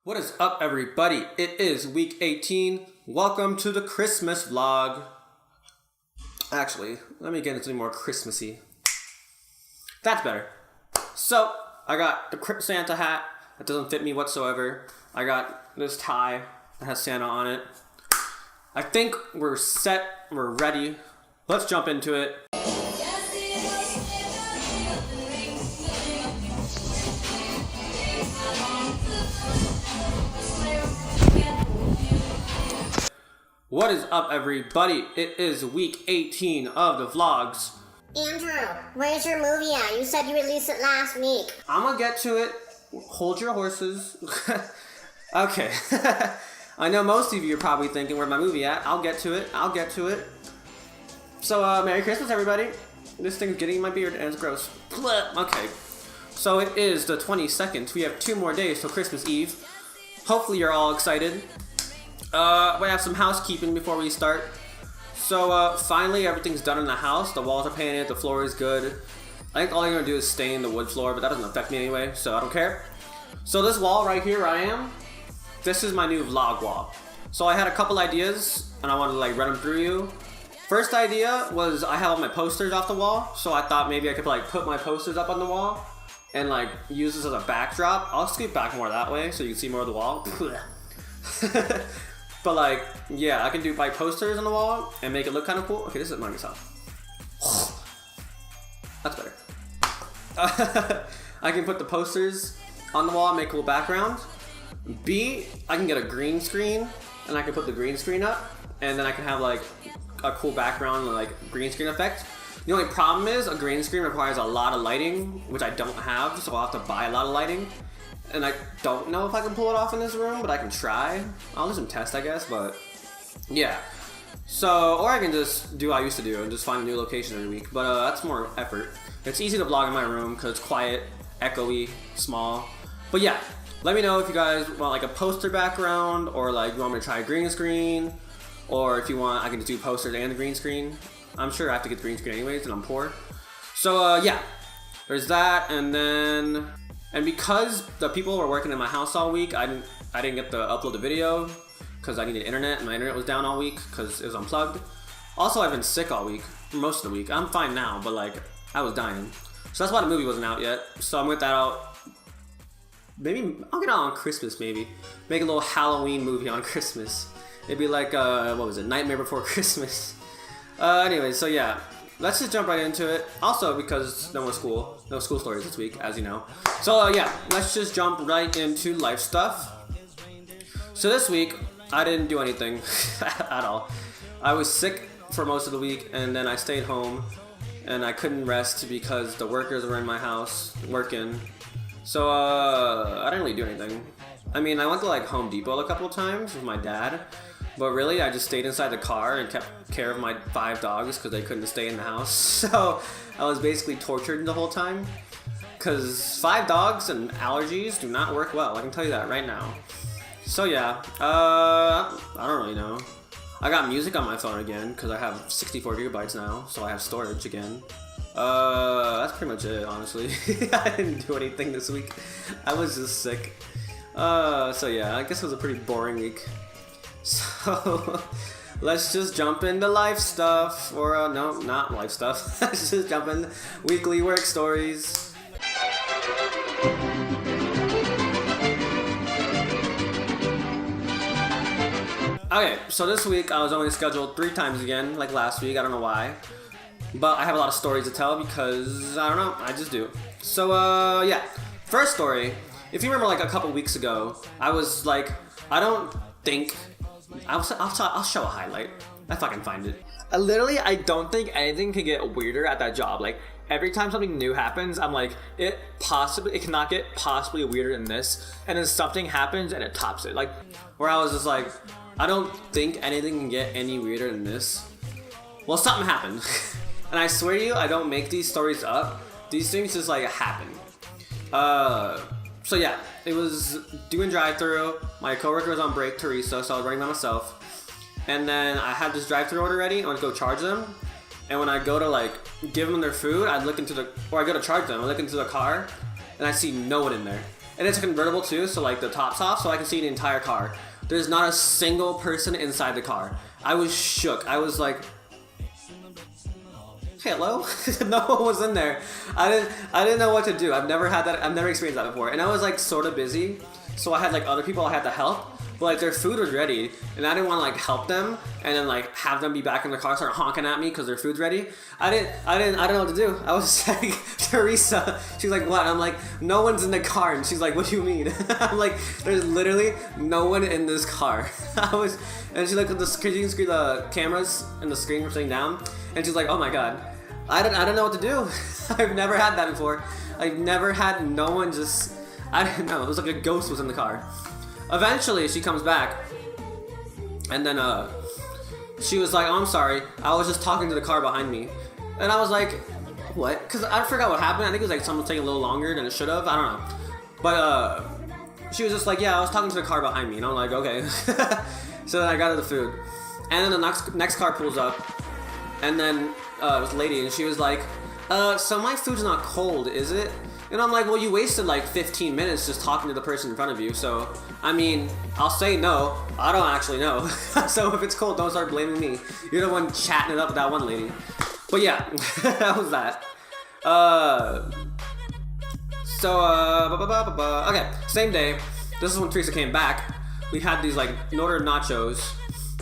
What is up, everybody? It is week 18. Welcome to the Christmas vlog. Actually, let me get into more Christmassy. That's better. So, I got the Santa hat. That doesn't fit me whatsoever. I got this tie that has Santa on it. I think we're set. We're ready. Let's jump into it. What is up, everybody? It is week 18 of the vlogs. Andrew, where's your movie at? You said you released it last week. I'm gonna get to it. Hold your horses. Okay. I know most of you are probably thinking, where's my movie at? I'll get to it. So, Merry Christmas, everybody. This thing's getting in my beard and it's gross. Okay. So it is the 22nd. We have 2 more days till Christmas Eve. Hopefully you're all excited. We have some housekeeping before we start. So, finally everything's done in the house. The walls are painted, the floor is good. I think all you're gonna do is stain the wood floor, but that doesn't affect me anyway, so I don't care. So this wall right here, this is my new vlog wall. So I had a couple ideas, and I wanted to run them through you. First idea was I have all my posters off the wall, so I thought maybe I could put my posters up on the wall and use this as a backdrop. I'll scoot back more that way so you can see more of the wall. But yeah, I can do my posters on the wall and make it look kind of cool. Okay, this is my myself. That's better. I can put the posters on the wall and make a cool background. B, I can get a green screen and I can put the green screen up and then I can have a cool background and green screen effect. The only problem is a green screen requires a lot of lighting, which I don't have, so I'll have to buy a lot of lighting. And I don't know if I can pull it off in this room, but I can try. I'll do some tests, I guess, but yeah. So, or I can just do what I used to do and just find a new location every week, but that's more effort. It's easy to vlog in my room because it's quiet, echoey, small. But yeah, let me know if you guys want a poster background or you want me to try a green screen, or if you want, I can just do posters and a green screen. I'm sure I have to get the green screen anyways, and I'm poor. So yeah, there's that, and because the people were working in my house all week, I didn't get to upload the video because I needed internet and my internet was down all week because it was unplugged. Also, I've been sick all week, for most of the week. I'm fine now, but I was dying. So that's why the movie wasn't out yet. So I'm gonna get that out. Maybe I'll get it out on Christmas. Maybe make a little Halloween movie on Christmas. It'd be what was it? Nightmare Before Christmas. Anyway, so yeah. Let's just jump right into it. Also, because no school stories this week, as you know. So yeah, let's just jump right into life stuff. So this week, I didn't do anything at all. I was sick for most of the week, and then I stayed home, and I couldn't rest because the workers were in my house working. So I didn't really do anything. I mean, I went to Home Depot a couple of times with my dad. But really, I just stayed inside the car and kept care of my 5 dogs because they couldn't stay in the house. So I was basically tortured the whole time. Because 5 dogs and allergies do not work well. I can tell you that right now. So yeah, I don't really know. I got music on my phone again because I have 64 gigabytes now. So I have storage again. That's pretty much it, honestly. I didn't do anything this week. I was just sick. So yeah, I guess it was a pretty boring week. So, let's just jump into life stuff, or no, not life stuff. Let's just jump in weekly work stories. Okay, so this week I was only scheduled 3 times again, like last week, I don't know why. But I have a lot of stories to tell because, I don't know, I just do. So, yeah, first story. If you remember a couple weeks ago, I was I don't think... I'll show a highlight if I can find it. Literally, I don't think anything can get weirder at that job. Every time something new happens, I'm it cannot get possibly weirder than this. And then something happens and it tops it. Where I was just I don't think anything can get any weirder than this. Well, something happened. And I swear to you, I don't make these stories up. These things just happen. So yeah, it was doing drive-thru. My coworker was on break, Teresa, so I was running by myself. And then I had this drive-thru order ready. I went to go charge them. And when I go to give them their food, I go to charge them. I look into the car, and I see no one in there. And it's a convertible too, so like the top's off, so I can see the entire car. There's not a single person inside the car. I was shook. I was like, hello? No one was in there. I didn't know what to do. I've never had that. I've never experienced that before. And I was like sort of busy, so I had like other people I had to help. But like their food was ready, and I didn't want to like help them and then like have them be back in the car, start honking at me because their food's ready. I don't know what to do. I was like, Teresa, she's like, what? I'm like, no one's in the car, and she's like, what do you mean? I'm like, there's literally no one in this car. And she looked at the screen, you can see the cameras and the screen were sitting down, and she's like, oh my god, I don't know what to do. I've never had that before. I've never had no one just, I didn't know. It was like a ghost was in the car. Eventually, she comes back, and then she was like, oh, I'm sorry, I was just talking to the car behind me. And I was like, what? Because I forgot what happened. I think it was like something was taking a little longer than it should have. I don't know. But she was just like, yeah, I was talking to the car behind me. And I'm like, okay. So then I got her the food. And then the next car pulls up, and then it was a lady, and she was like, so my food's not cold, is it? And I'm like, well, you wasted like 15 minutes just talking to the person in front of you, so, I mean, I'll say no. I don't actually know. So if it's cold, don't start blaming me. You're the one chatting it up with that one lady. But yeah, that was that. Okay, same day. This is when Teresa came back. We had these like ordered nachos,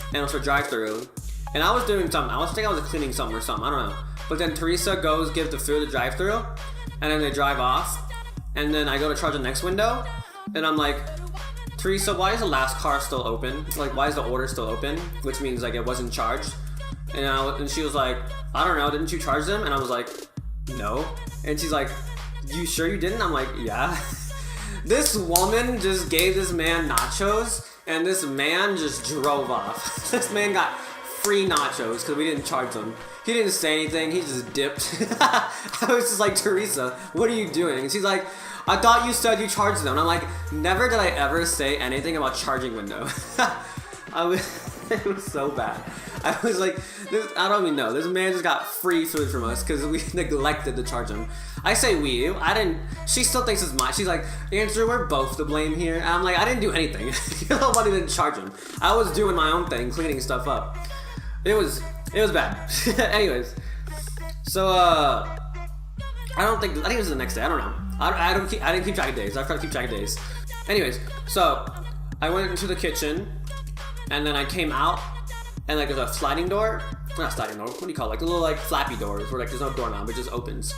and it was for drive-thru. And I was doing something. I think I was cleaning something or something. I don't know. But then Teresa goes give the food to drive-thru, and then they drive off. And then I go to charge the next window, and I'm like, Teresa, why is the last car still open? Like, why is the order still open? Which means like it wasn't charged. And she was like, I don't know, didn't you charge them? And I was like, no. And she's like, you sure you didn't? I'm like, yeah. This woman just gave this man nachos, and this man just drove off. This man got free nachos because we didn't charge them. He didn't say anything, he just dipped. I was just like, Teresa, what are you doing? And she's like, I thought you said you charged them. And I'm like, never did I ever say anything about charging window. It was so bad. I was like, I don't even know. This man just got free food from us because we neglected to charge him. I say we. I didn't. She still thinks it's mine. She's like, Andrew, we're both to blame here. And I'm like, I didn't do anything. You're the one who didn't charge him. I was doing my own thing, cleaning stuff up. It was bad. Anyways, so I think it was the next day. I don't know. I didn't keep track of days. I forgot to keep track of days. Anyways, so I went into the kitchen, and then I came out, and like there's a sliding door. Not sliding door. What do you call it? Like the little like flappy doors where like there's no doorknob. It just opens.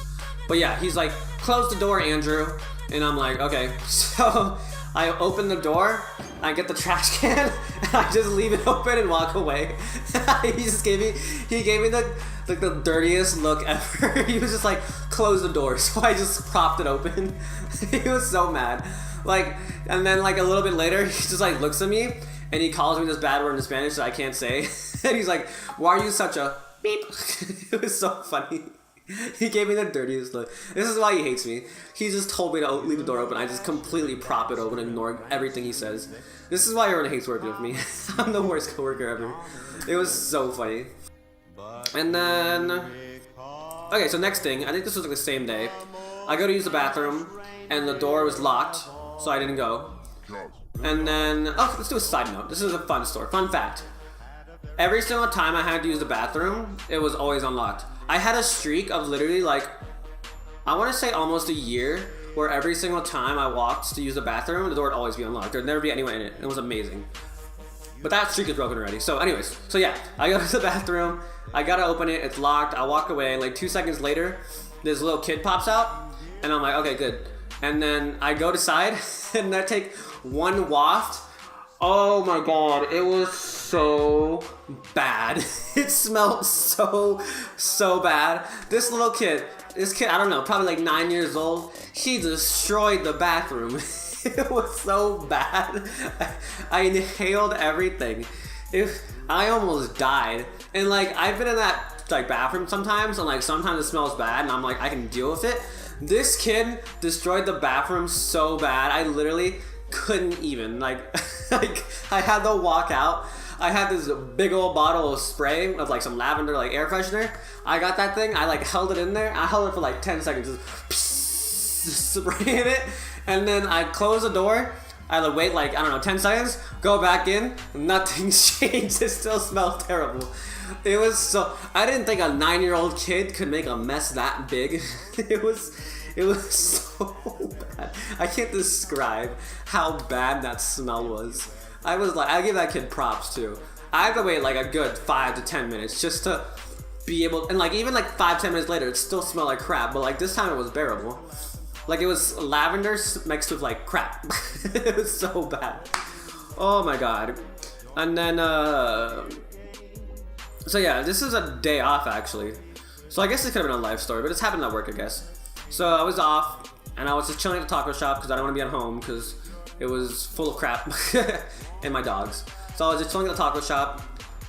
But yeah, he's like, close the door, Andrew. And I'm like, okay. So I open the door, I get the trash can, and I just leave it open and walk away. He gave me the dirtiest look ever. He was just like, close the door. So I just propped it open. He was so mad. Like, and then like a little bit later, he just like looks at me and he calls me this bad word in Spanish that I can't say. And he's like, why are you such a beep? It was so funny. He gave me the dirtiest look. This is why he hates me. He just told me to leave the door open. I just completely prop it open and ignore everything he says. This is why everyone hates working with me. I'm the worst coworker ever. It was so funny. And then, okay, so next thing, I think this was like the same day. I go to use the bathroom, and the door was locked, so I didn't go. And then, oh, let's do a side note. This is a fun story. Fun fact. Every single time I had to use the bathroom, it was always unlocked. I had a streak of literally like, I want to say almost a year, where every single time I walked to use the bathroom, the door would always be unlocked. There'd never be anyone in it. It was amazing. But that streak is broken already. So anyways, so yeah, I go to the bathroom, I gotta open it, it's locked, I walk away, like 2 seconds later, this little kid pops out, and I'm like, okay, good. And then I go to side, and I take one waft. Oh my god, it was so bad. It smelled so bad. This kid, I don't know, probably like 9 years old, he destroyed the bathroom. It was so bad. I inhaled everything. I almost died. And like, I've been in that like bathroom sometimes, and like sometimes it smells bad, and I'm like, I can deal with it. This kid destroyed the bathroom so bad, I literally couldn't even, like I had to walk out. I had this big old bottle of spray of like some lavender like air freshener. I got that thing, I like held it in there. I held it for like 10 seconds, just spraying it, And then I close the door. I like wait like, I don't know, 10 seconds, go back in, nothing's changed, it still smells terrible. It was so, I didn't think a 9-year-old kid could make a mess that big. It was so bad. I can't describe how bad that smell was. I was like, I give that kid props too. I had to wait like a good 5 to 10 minutes just to be able, and like even like 5-10 minutes later, it still smelled like crap, but like this time it was bearable. Like it was lavender mixed with like crap. It was so bad. Oh my god. And then, so yeah, this is a day off actually. So I guess this could have been a life story, but it's happened at work, I guess. So I was off, and I was just chilling at the taco shop because I didn't want to be at home because it was full of crap and my dogs. So I was just chilling at the taco shop,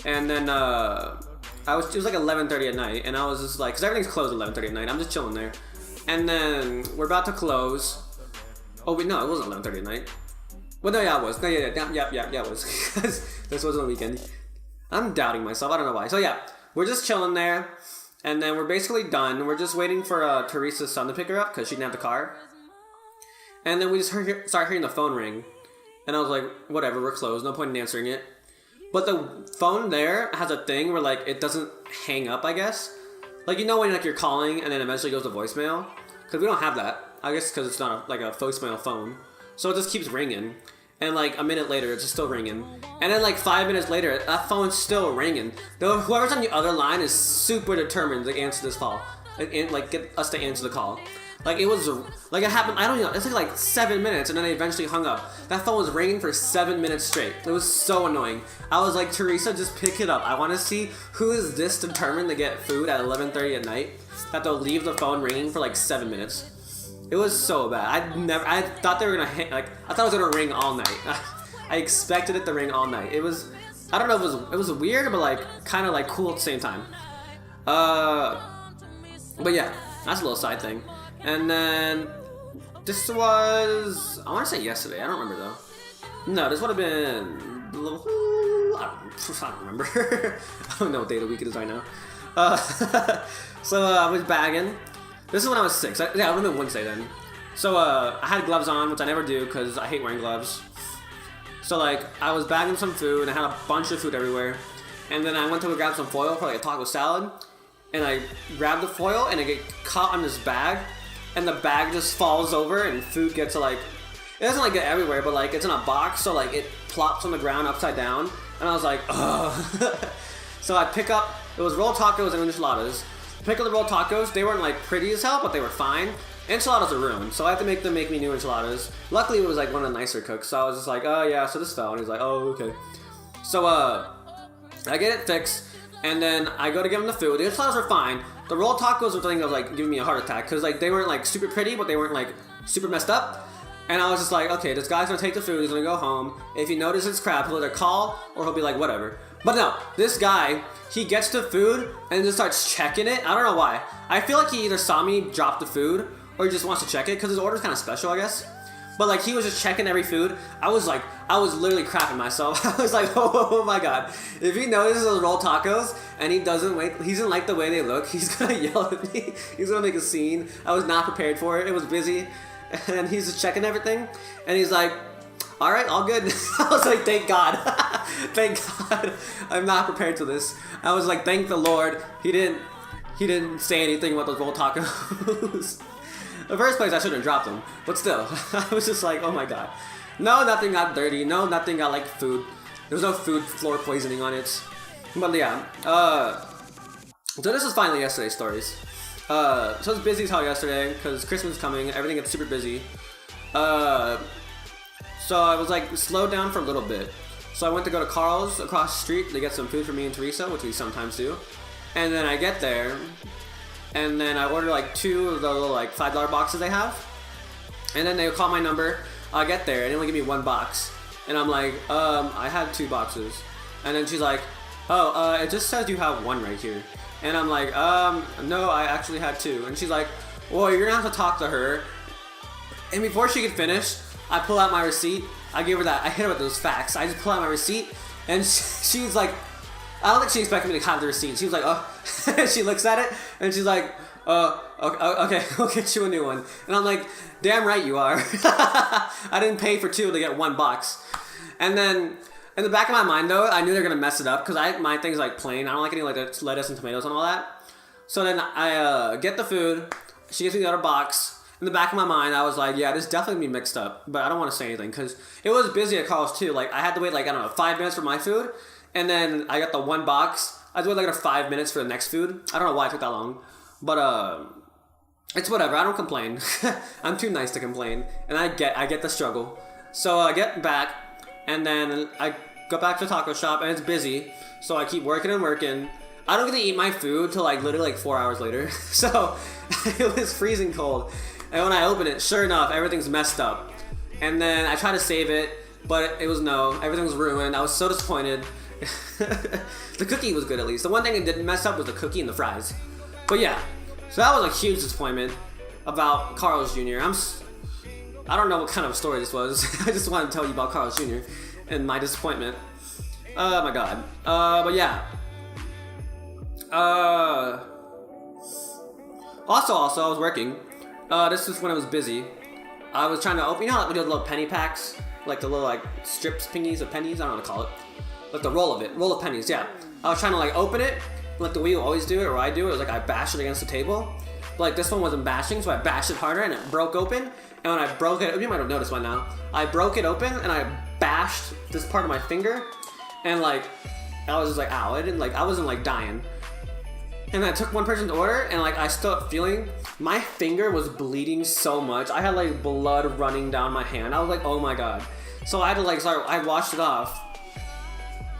and then it was like 11:30 at night, and I was just like, because everything's closed at 11:30 at night, I'm just chilling there. And then we're about to close. Oh wait, no, it wasn't 11:30 at night. Well, no, yeah, it was. No, yeah, it was. This wasn't a weekend. I'm doubting myself. I don't know why. So yeah, we're just chilling there, and then we're basically done. We're just waiting for Teresa's son to pick her up because she didn't have the car. And then we just start hearing the phone ring, and I was like, whatever, we're closed. No point in answering it. But the phone there has a thing where like it doesn't hang up, I guess. Like, you know when like you're calling and then eventually goes to voicemail? Because we don't have that. I guess because it's not like a voicemail phone. So it just keeps ringing. And like a minute later, it's just still ringing. And then like 5 minutes later, that phone's still ringing. Though whoever's on the other line is super determined to answer this call. Like get us to answer the call. Like it was, like it happened, I don't know, it took like 7 minutes and then they eventually hung up. That phone was ringing for 7 minutes straight. It was so annoying. I was like, Teresa, just pick it up. I want to see who is this determined to get food at 11:30 at night that they'll leave the phone ringing for like 7 minutes. It was so bad. I thought they were gonna hang, like, I thought it was gonna ring all night. I expected it to ring all night. It was, I don't know, it was weird, but like, kind of like cool at the same time. But yeah, that's a little side thing. And then, this was, I want to say yesterday, I don't remember though. No, this would have been a little, I don't remember. I don't know what day of the week it is right now. So I was bagging. This is when I was 6. Yeah, it would have been Wednesday then. So I had gloves on, which I never do because I hate wearing gloves. So like, I was bagging some food and I had a bunch of food everywhere. And then I went to go grab some foil for like a taco salad. And I grabbed the foil and it get caught on this bag. And the bag just falls over and food gets like, it doesn't like get everywhere, but like it's in a box, so like it plops on the ground upside down. And I was like, ugh. So I pick up, it was rolled tacos and enchiladas. Pick up the rolled tacos, they weren't like pretty as hell, but they were fine. Enchiladas are ruined, so I had to make them make me new enchiladas. Luckily it was like one of the nicer cooks, so I was just like, oh yeah, so this fell. And he's like, oh, okay. So I get it fixed. And then I go to give him the food. The enchiladas were fine. The rolled tacos were the thing that was like giving me a heart attack because like they weren't like super pretty, but they weren't like super messed up. And I was just like, okay, this guy's gonna take the food. He's gonna go home. If he notices crap, he'll either call or he'll be like, whatever. But no, this guy, he gets the food and just starts checking it. I don't know why. I feel like he either saw me drop the food or he just wants to check it because his order's kind of special, I guess. But like he was just checking every food. I was literally crapping myself. I was like, oh my god. If he notices those rolled tacos and he doesn't like the way they look, he's gonna yell at me. He's gonna make a scene. I was not prepared for it. It was busy. And he's just checking everything. And he's like, all right, all good. I was like, thank God. Thank God. I'm not prepared for this. I was like, thank the Lord. He didn't say anything about those rolled tacos. The first place I shouldn't have dropped them, but still, I was just like, oh my god. No, nothing got dirty. No, nothing got like food. There was no food floor poisoning on it. But yeah, so this is finally yesterday's stories. So it was busy as hell yesterday because Christmas is coming. Everything gets super busy. So I was like slowed down for a little bit. So I went to go to Carl's across the street to get some food for me and Teresa, which we sometimes do. And then I get there. And then I order like 2 of the little like $5 boxes they have. And then they call my number. I get there and they only give me 1 box. And I'm like, I had 2 boxes. And then she's like, oh, it just says you have 1 right here. And I'm like, no, I actually had 2. And she's like, well, you're gonna have to talk to her. And before she could finish, I pull out my receipt. I give her that, I hit her with those facts. I just pull out my receipt and she's like, I don't think she expected me to have the receipt. She was like, oh, she looks at it and she's like, Okay, we'll get you a new one. And I'm like, damn right you are. I didn't pay for 2 to get 1 box. And then, in the back of my mind though, I knew they were gonna mess it up because my thing's like plain. I don't like any like lettuce and tomatoes and all that. So then I get the food. She gives me the other box. In the back of my mind, I was like, yeah, this definitely gonna be mixed up. But I don't want to say anything because it was busy at Carl's too. Like I had to wait like, I don't know, 5 minutes for my food. And then I got the 1 box. I had to wait like 5 minutes for the next food. I don't know why it took that long. But it's whatever. I don't complain. I'm too nice to complain. And I get the struggle. So I get back. And then I go back to the taco shop and it's busy. So I keep working and working. I don't get to eat my food till like literally like 4 hours later. So it was freezing cold. And when I open it, sure enough, everything's messed up. And then I tried to save it, but it was no. Everything was ruined. I was so disappointed. The cookie was good at least. The one thing it didn't mess up was the cookie and the fries. But yeah, so that was a huge disappointment about Carl's Jr. I don't know what kind of story this was. I just wanted to tell you about Carl's Jr. and my disappointment. Oh my god. But yeah. Also, I was working. This is when I was busy. I was trying to open, you know how we do the little penny packs? Like the little like strips, pingies of pennies? I don't know what to call it. Like the roll of pennies, yeah. I was trying to like open it, like the way you always do it, or I do it. It was like I bashed it against the table. But like this one wasn't bashing, so I bashed it harder and it broke open. And when I broke it, you might have noticed by now, I broke it open and I bashed this part of my finger. And like, I was just like, ow, I wasn't like dying. And I took one person's order and like I started feeling my finger was bleeding so much. I had like blood running down my hand. I was like, oh my god. So I had to like I washed it off.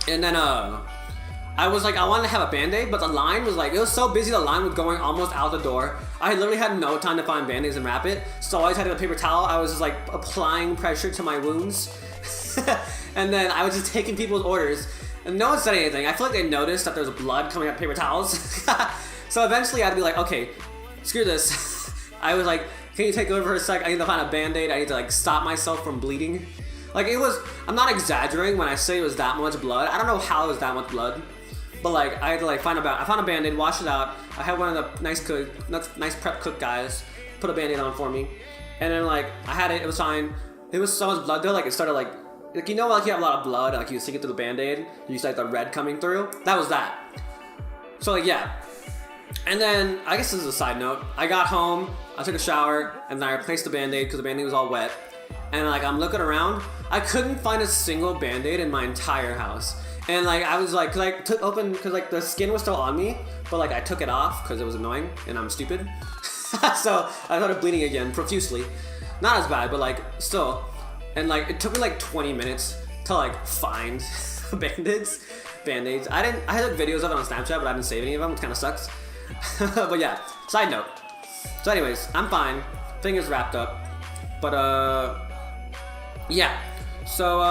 And then I was like, I wanted to have a band-aid, but the line was like, it was so busy, the line was going almost out the door. I literally had no time to find band-aids and wrap it. So I always had a paper towel. I was just like applying pressure to my wounds. And then I was just taking people's orders. And no one said anything. I feel like they noticed that there was blood coming out of paper towels. So eventually I'd be like, okay, screw this. I was like, can you take over for a sec? I need to find a band-aid. I need to like stop myself from bleeding. Like it was, I'm not exaggerating when I say it was that much blood. I don't know how it was that much blood. But like, I had to like I found a band-aid, wash it out. I had one of the nice prep cook guys put a band-aid on for me. And then like, I had it was fine. There was so much blood there, like it started like you know, like you have a lot of blood, like you stick it through the band-aid, you see like the red coming through. That was that. So like, yeah. And then, I guess this is a side note. I got home, I took a shower, and then I replaced the band-aid because the band-aid was all wet. And like, I'm looking around, I couldn't find a single band-aid in my entire house. And like, I was like, cause I took open, cause like the skin was still on me, but like I took it off cause it was annoying and I'm stupid. So I started bleeding again profusely. Not as bad, but like still. And like, it took me like 20 minutes to like find band-aids. I had like videos of it on Snapchat, but I didn't save any of them, which kind of sucks. But yeah, side note. So anyways, I'm fine. Thing is wrapped up. But yeah. So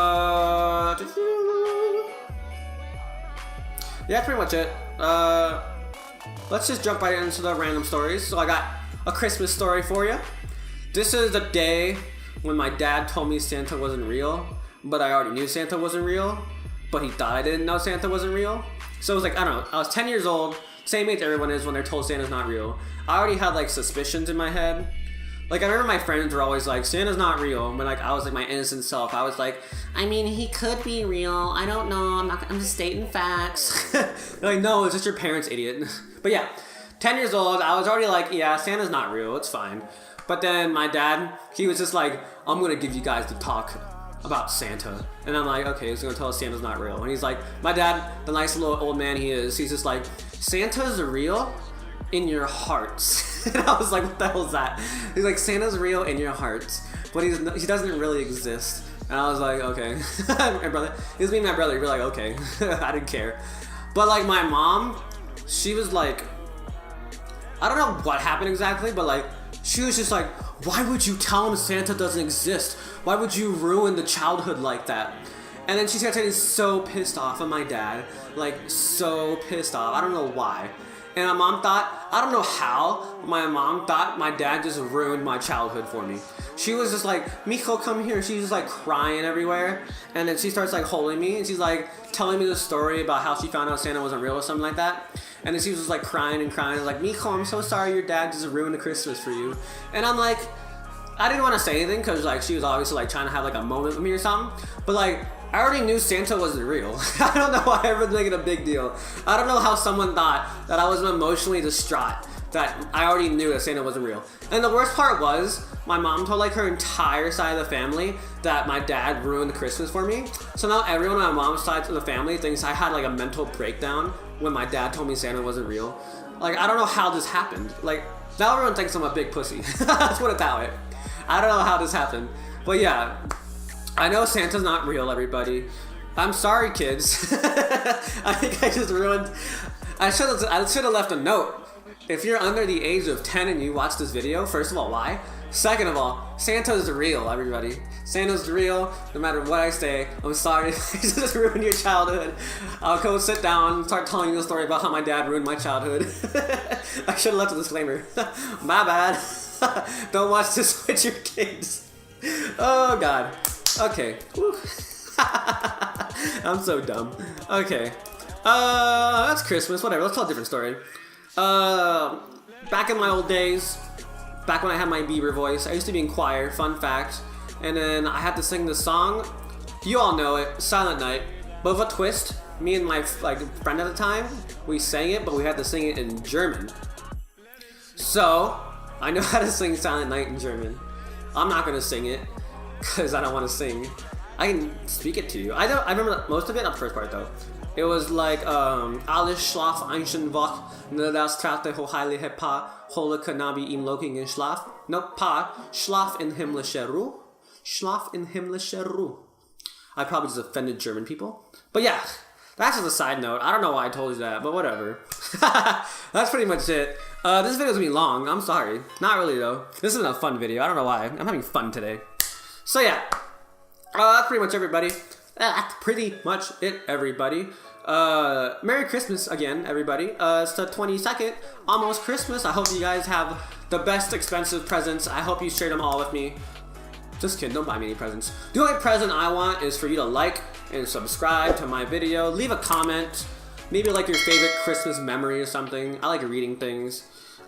yeah, that's pretty much it. Let's just jump right into the random stories. So I got a Christmas story for you. This is the day when my dad told me Santa wasn't real, but I already knew Santa wasn't real, but he thought I didn't know Santa wasn't real. So it was like, I don't know, I was 10 years old, same age everyone is when they're told Santa's not real. I already had like suspicions in my head. Like I remember my friends were always like, Santa's not real, but like I was like my innocent self. I was like, I mean, he could be real. I don't know. I'm just stating facts. Like, no, it's just your parents, idiot. But yeah, 10 years old, I was already like, yeah, Santa's not real. It's fine. But then my dad, he was just like, I'm gonna give you guys the talk about Santa. And I'm like, okay, he's gonna tell us Santa's not real. And he's like, my dad, the nice little old man he is, he's just like, Santa's real in your hearts. And I was like, what the hell is that? He's like, Santa's real in your hearts, but he doesn't really exist. And I was like, okay. My brother, it was me and my brother, we were like, okay. I didn't care. But like my mom, she was like, I don't know what happened exactly, but like, she was just like, why would you tell him Santa doesn't exist? Why would you ruin the childhood like that? And then she started getting so pissed off at my dad, like so pissed off. I don't know why. And my mom thought, I don't know how, but my mom thought my dad just ruined my childhood for me. she was just like, Mijo, come here. She's just like crying everywhere. And then she starts like holding me and she's like telling me the story about how she found out Santa wasn't real or something like that. And then she was just like crying and crying, like, Mijo, I'm so sorry your dad just ruined the Christmas for you. And I'm like, I didn't want to say anything because like she was obviously like trying to have like a moment with me or something. But like, I already knew Santa wasn't real. I don't know why everyone's making a big deal. I don't know how someone thought that I was emotionally distraught, that I already knew that Santa wasn't real. And the worst part was, my mom told like her entire side of the family that my dad ruined Christmas for me. So now everyone on my mom's side of the family thinks I had like a mental breakdown when my dad told me Santa wasn't real. Like, I don't know how this happened. Like, now everyone thinks I'm a big pussy. Let's put it that way. I don't know how this happened. But yeah, I know Santa's not real, everybody. I'm sorry, kids. I think I just ruined... I should have left a note. If you're under the age of 10 and you watch this video, first of all, why? Second of all, Santa's real, everybody. Santa's real, no matter what I say. I'm sorry if I just ruined your childhood. I'll go sit down and start telling you the story about how my dad ruined my childhood. I should have left a disclaimer. My bad. Don't watch this with your kids. Oh, God. Okay. I'm so dumb. Okay. That's Christmas. Whatever. Let's tell a different story. Back in my old days, back when I had my Bieber voice, I used to be in choir, fun fact, and then I had to sing this song. You all know it, Silent Night. But with a twist, me and my friend at the time, we sang it, but we had to sing it in German. So, I know how to sing Silent Night in German. I'm not gonna sing it, because I don't want to sing. I can speak it to you. I remember most of it, not the first part though. It was like, Alles schlaf einchen wach, ne das trachte ho heilige Pa, hole kanabi im loking in schlaf. No, Pa, schlaf in himmlische Ruhe. Schlaf in himmlische Ruhe. I probably just offended German people. But yeah, that's just a side note. I don't know why I told you that, but whatever. That's pretty much it. This video's gonna be long. I'm sorry. Not really though. This isn't a fun video. I don't know why. I'm having fun today. So yeah, that's pretty much everybody. That's pretty much it, everybody. Merry Christmas again, everybody. It's the 22nd, almost Christmas. I hope you guys have the best expensive presents. I hope you share them all with me. Just kidding, don't buy me any presents. The only present I want is for you to like and subscribe to my video. Leave a comment. Maybe like your favorite Christmas memory or something. I like reading things.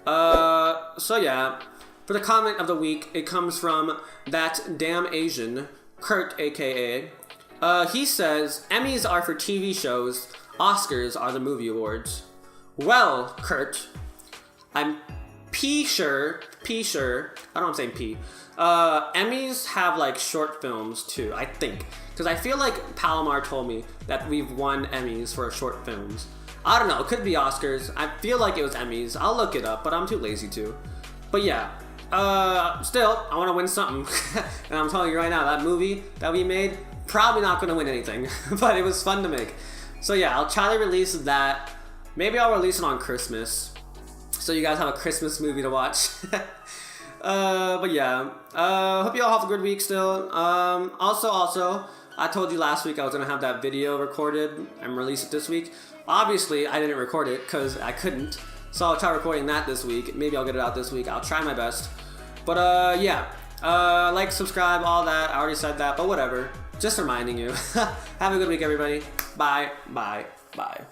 So yeah. For the comment of the week, it comes from that damn Asian, Kurt, aka. He says, Emmys are for TV shows, Oscars are the movie awards. Well, Kurt, I'm sure, I don't know I'm saying P. Emmys have like short films too, I think. Because I feel like Palomar told me that we've won Emmys for short films. I don't know, it could be Oscars. I feel like it was Emmys. I'll look it up, but I'm too lazy to. But yeah, still, I want to win something. And I'm telling you right now, that movie that we made, probably not going to win anything. But it was fun to make. So yeah, I'll try to release that. Maybe I'll release it on Christmas, so you guys have a Christmas movie to watch. But yeah, hope you all have a good week still. Also, I told you last week I was going to have that video recorded and release it this week. Obviously, I didn't record it because I couldn't. So I'll try recording that this week. Maybe I'll get it out this week. I'll try my best. But yeah, like, subscribe, all that. I already said that, but whatever. Just reminding you. Have a good week, everybody. Bye, bye, bye.